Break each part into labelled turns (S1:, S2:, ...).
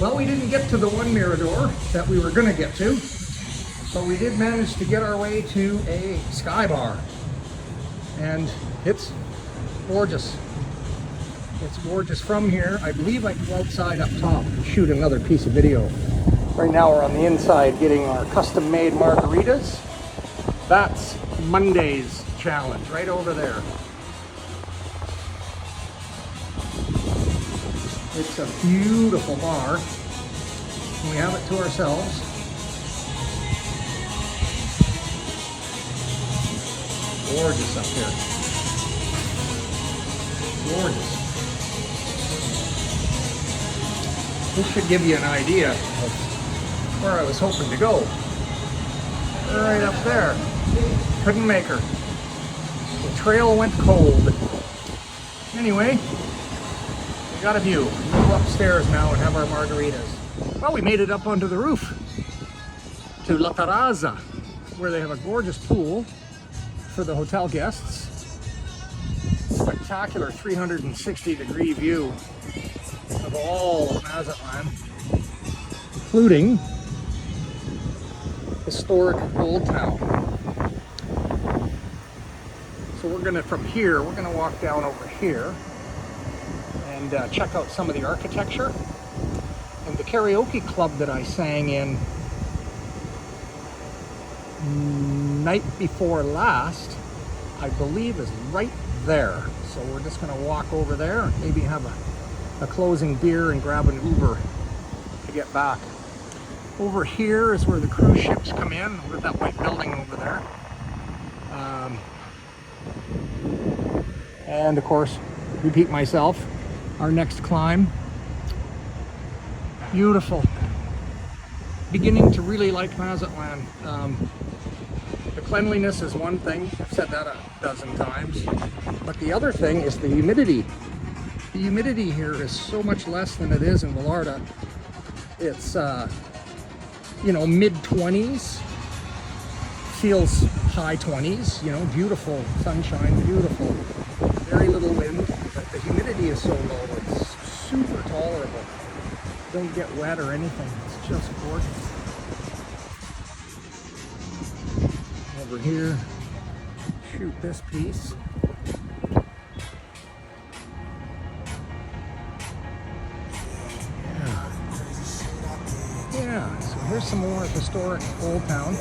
S1: Well, we didn't get to the one mirador that we were going to get to, but we did manage to get our way to a sky bar. And it's gorgeous. It's gorgeous from here. I believe I can go outside up top and shoot another piece of video. Right now we're on the inside getting our custom-made margaritas. That's Monday's challenge, right over there. It's a beautiful bar. We have it to ourselves. Gorgeous up here. Gorgeous. This should give you an idea of where I was hoping to go. Right up there. Couldn't make her. The trail went cold. Anyway, we got a view. We'll go upstairs now and have our margaritas. Well, we made it up onto the roof to La Terraza, where they have a gorgeous pool for the hotel guests. Spectacular 360-degree view of all of Mazatlan, including historic Old Town. So we're gonna, from here, we're gonna walk down over here and check out some of the architecture. And the karaoke club that I sang in night before last, I believe is right there. So we're just gonna walk over there and maybe have a closing beer and grab an Uber to get back. Over here is where the cruise ships come in, with that white building over there. And of course, repeat myself, our next climb. Beautiful. Beginning to really like Mazatlan. The cleanliness is one thing, I've said that a dozen times, but the other thing is the humidity. The humidity here is so much less than it is in Vallarta. It's, you know, mid-20s, feels high 20s, you know, beautiful sunshine, beautiful. Very little wind, but the humidity is so low, it's super tolerable. Don't get wet or anything, it's just gorgeous. Over here, shoot this piece. Yeah, so here's some more historic Old Town.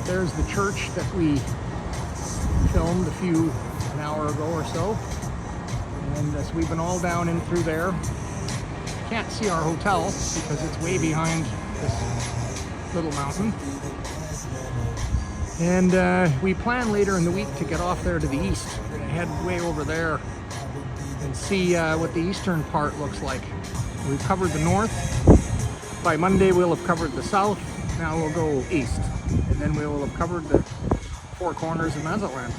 S1: There's the church that we filmed an hour ago or so. And as we've been all down in through there, can't see our hotel because it's way behind this little mountain. And we plan later in the week to get off there to the east and head way over there and see what the eastern part looks like. We've covered the north. By Monday we'll have covered the south. Now we'll go east, and then we will have covered the four corners of Mazatlan.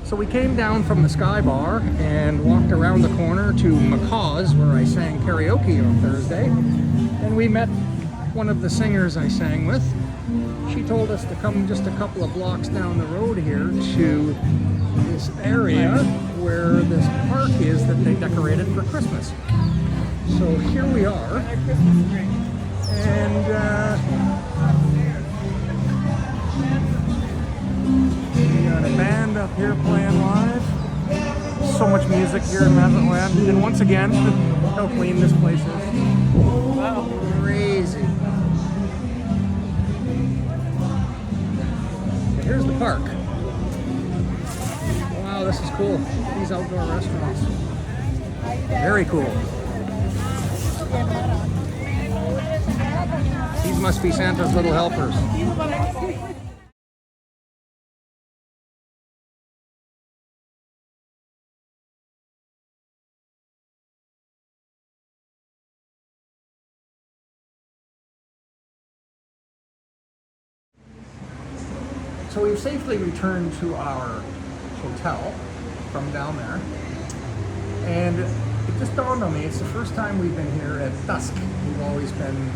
S1: So we came down from the Sky Bar and walked around the corner to Macaw's, where I sang karaoke on Thursday. And we met one of the singers I sang with. She told us to come just a couple of blocks down the road here to this area where this park is that they decorated for Christmas. So here we are. And we got a band up here playing live. So much music here in Mazatlan. And once again, how clean this place is. Wow, crazy. And here's the park. Wow, this is cool. These outdoor restaurants. Very cool. These must be Santa's little helpers. So we've safely returned to our hotel from down there. And it just dawned on me, it's the first time we've been here at dusk. We've always been,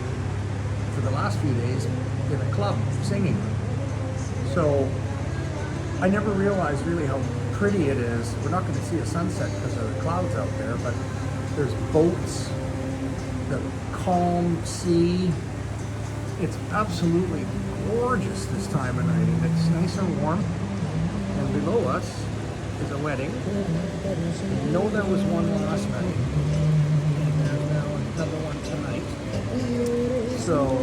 S1: for the last few days, in a club singing. So I never realized really how pretty it is. We're not going to see a sunset because of the clouds out there, but there's boats, the calm sea. It's absolutely gorgeous this time of night, and it's nice and warm. And below us is a wedding. I know there was one last night, and there's now another one tonight. So,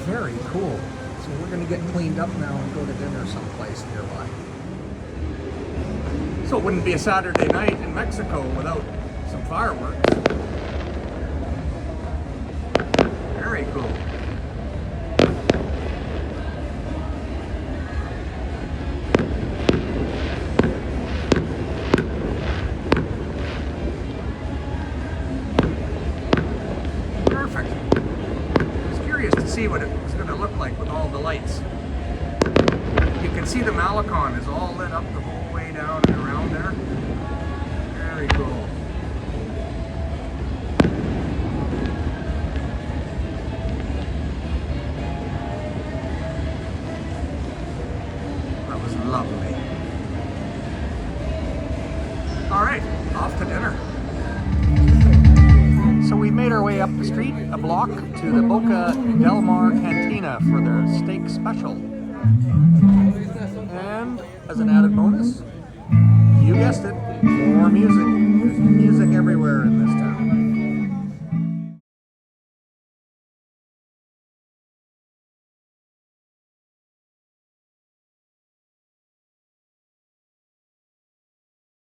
S1: very cool. So we're going to get cleaned up now and go to dinner someplace nearby. So it wouldn't be a Saturday night in Mexico without some fireworks. Very cool. Perfect. I was curious to see what it was going to look like with all the lights. You can see the Malecon is all lit up the whole way down and around there. Very cool. That was lovely. All right, off to dinner. So we made our way up the street a block to the Boca Del Mar Cantina for their steak special. And as an added bonus, you guessed it, more music. There's music everywhere in this town.